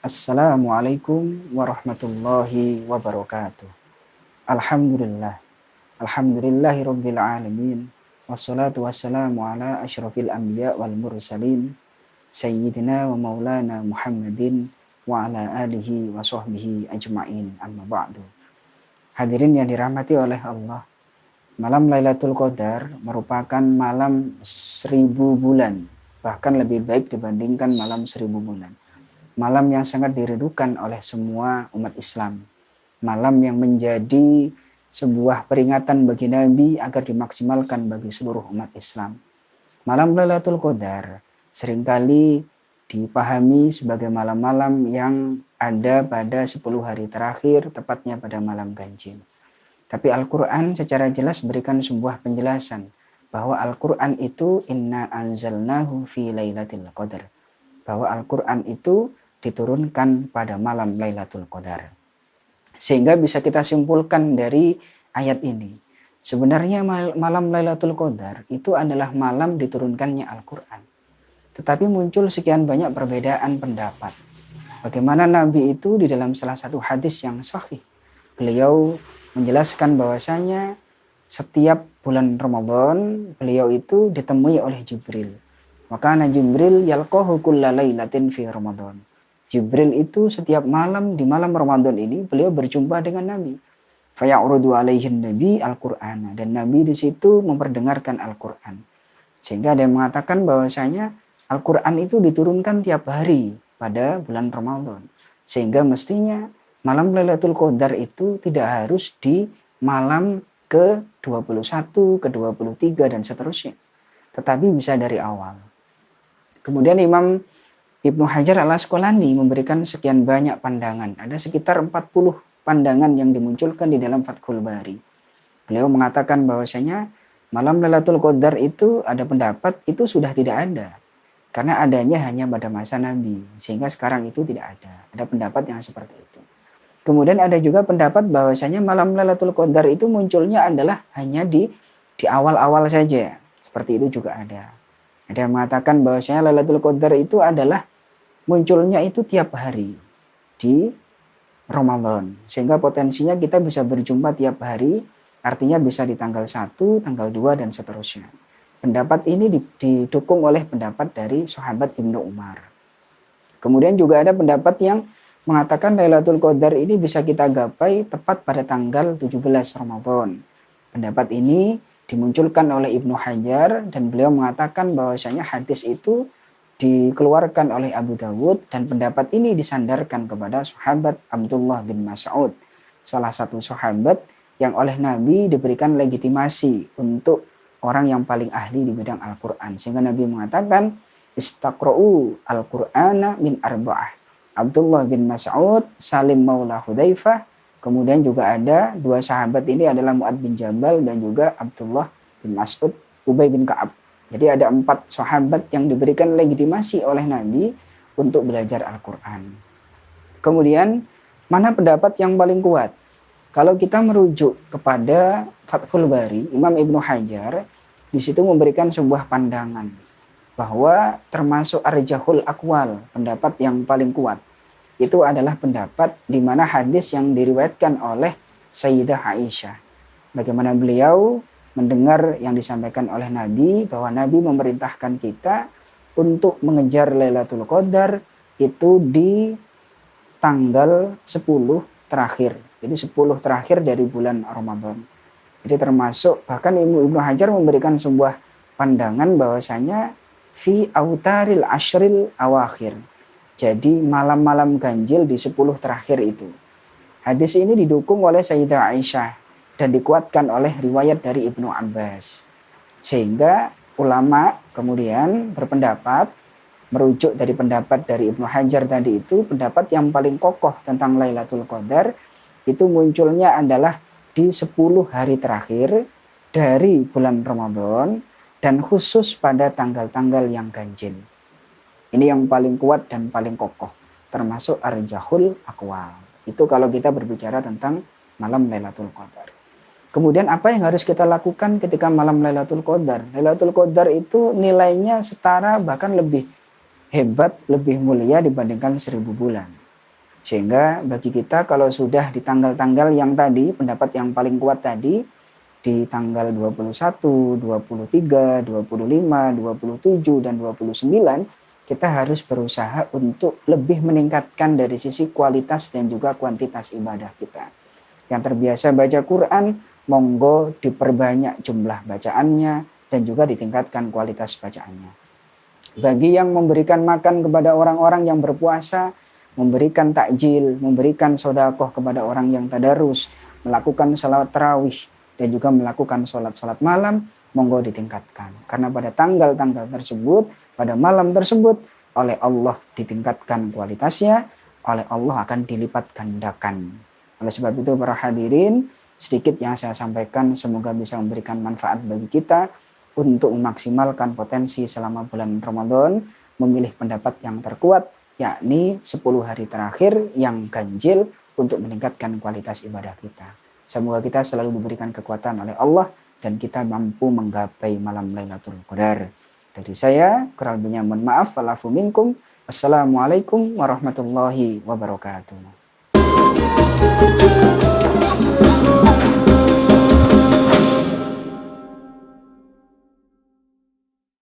Assalamualaikum warahmatullahi wabarakatuh. Alhamdulillah. Alhamdulillahi rabbil alamin. Wassalatu wassalamu ala asyrafil anbiya wal mursalin. Sayyidina wa maulana Muhammadin wa ala alihi wa sahbihi ajma'in. Amma ba'du. Hadirin yang dirahmati oleh Allah. Malam Lailatul Qadar merupakan malam 1000 bulan. Bahkan lebih baik dibandingkan malam 1000 bulan. Malam yang sangat dirindukan oleh semua umat Islam. Malam yang menjadi sebuah peringatan bagi Nabi agar dimaksimalkan bagi seluruh umat Islam. Malam Lailatul Qadar seringkali dipahami sebagai malam-malam yang ada pada 10 hari terakhir, tepatnya pada malam ganjil. Tapi Al-Quran secara jelas berikan sebuah penjelasan bahwa Al-Quran itu inna anzalnahu fi lailatul qadar. Bahwa Al-Quran itu diturunkan pada malam Lailatul Qadar. Sehingga bisa kita simpulkan dari ayat ini. Sebenarnya malam Lailatul Qadar itu adalah malam diturunkannya Al-Quran. Tetapi muncul sekian banyak perbedaan pendapat. Bagaimana Nabi itu di dalam salah satu hadis yang sahih. Beliau menjelaskan bahwasanya setiap bulan Ramadan beliau itu ditemui oleh Jibril. Maka Jibril yalqahu kulla lailatin fi Ramadan. Jibril itu setiap malam di malam Ramadan ini beliau berjumpa dengan Nabi. Faya'rudu alaihin Nabi Al-Qur'an, dan Nabi di situ memperdengarkan Al-Qur'an. Sehingga ada yang mengatakan bahwasanya Al-Qur'an itu diturunkan tiap hari pada bulan Ramadan. Sehingga mestinya malam Lailatul Qadar itu tidak harus di malam ke-21, ke-23 dan seterusnya. Tetapi bisa dari awal. Kemudian Imam Ibnu Hajar al-Asqalani memberikan sekian banyak pandangan. Ada sekitar 40 pandangan yang dimunculkan di dalam Fathul Bari. Beliau mengatakan bahwasanya malam Lailatul Qadar itu ada pendapat itu sudah tidak ada. Karena adanya hanya pada masa Nabi. Sehingga sekarang itu tidak ada. Ada pendapat yang seperti itu. Kemudian ada juga pendapat bahwasanya malam Lailatul Qadar itu munculnya adalah hanya di awal-awal saja. Seperti itu juga ada. Ada yang mengatakan bahwasanya Lailatul Qadar itu adalah munculnya itu tiap hari di Ramadan. Sehingga potensinya kita bisa berjumpa tiap hari, artinya bisa di tanggal 1, tanggal 2, dan seterusnya. Pendapat ini didukung oleh pendapat dari sahabat Ibnu Umar. Kemudian juga ada pendapat yang mengatakan Lailatul Qadar ini bisa kita gapai tepat pada tanggal 17 Ramadan. Pendapat ini dimunculkan oleh Ibnu Hajar dan beliau mengatakan bahwasanya hadis itu dikeluarkan oleh Abu Dawud dan pendapat ini disandarkan kepada sahabat Abdullah bin Mas'ud, salah satu sahabat yang oleh Nabi diberikan legitimasi untuk orang yang paling ahli di bidang Al-Quran. Sehingga Nabi mengatakan istaqra'u al-Qur'ana min arba'ah. Abdullah bin Mas'ud, Salim Maula Hudzaifah, kemudian juga ada dua sahabat ini adalah Mu'ad bin Jabal dan juga Abdullah bin Mas'ud, Ubay bin Ka'ab. Jadi ada 4 sahabat yang diberikan legitimasi oleh Nabi untuk belajar Al-Quran. Kemudian mana pendapat yang paling kuat? Kalau kita merujuk kepada Fathul Bari, Imam Ibnu Hajar di situ memberikan sebuah pandangan bahwa termasuk arjahul aqwal, pendapat yang paling kuat. Itu adalah pendapat di mana hadis yang diriwayatkan oleh Sayyidah Aisyah. Bagaimana beliau mendengar yang disampaikan oleh Nabi bahwa Nabi memerintahkan kita untuk mengejar Lailatul Qadar itu di tanggal 10 terakhir. Jadi 10 terakhir dari bulan Ramadan. Jadi termasuk bahkan Ibnu Hajar memberikan sebuah pandangan bahwasanya fi autaril ashril awakhir. Jadi malam-malam ganjil di 10 terakhir itu. Hadis ini didukung oleh Sayyidah Aisyah dan dikuatkan oleh riwayat dari Ibnu Abbas. Sehingga ulama kemudian berpendapat, merujuk dari pendapat dari Ibnu Hajar tadi itu, pendapat yang paling kokoh tentang Lailatul Qadar itu munculnya adalah di 10 hari terakhir dari bulan Ramadan dan khusus pada tanggal-tanggal yang ganjil. Ini yang paling kuat dan paling kokoh, termasuk arjahul aqwal. Itu kalau kita berbicara tentang malam Lailatul Qadar. Kemudian apa yang harus kita lakukan ketika malam Lailatul Qadar? Lailatul Qadar itu nilainya setara bahkan lebih hebat, lebih mulia dibandingkan 1000 bulan. Sehingga bagi kita kalau sudah di tanggal-tanggal yang tadi, pendapat yang paling kuat tadi, di tanggal 21, 23, 25, 27, dan 29, kita harus berusaha untuk lebih meningkatkan dari sisi kualitas dan juga kuantitas ibadah kita. Yang terbiasa baca Quran, monggo diperbanyak jumlah bacaannya dan juga ditingkatkan kualitas bacaannya. Bagi yang memberikan makan kepada orang-orang yang berpuasa, memberikan takjil, memberikan sodakoh kepada orang yang tadarus, melakukan salawat tarawih, dan juga melakukan sholat-sholat malam, monggo ditingkatkan. Karena pada tanggal-tanggal tersebut, pada malam tersebut, oleh Allah ditingkatkan kualitasnya, oleh Allah akan dilipat gandakan. Oleh sebab itu para hadirin, sedikit yang saya sampaikan semoga bisa memberikan manfaat bagi kita untuk memaksimalkan potensi selama bulan Ramadan, memilih pendapat yang terkuat, yakni 10 hari terakhir yang ganjil untuk meningkatkan kualitas ibadah kita. Semoga kita selalu diberikan kekuatan oleh Allah dan kita mampu menggapai malam Lailatul Qadar. Dari saya, kurang lebihnya mohon maaf. Walafu minkum. Wassalamualaikum warahmatullahi wabarakatuh.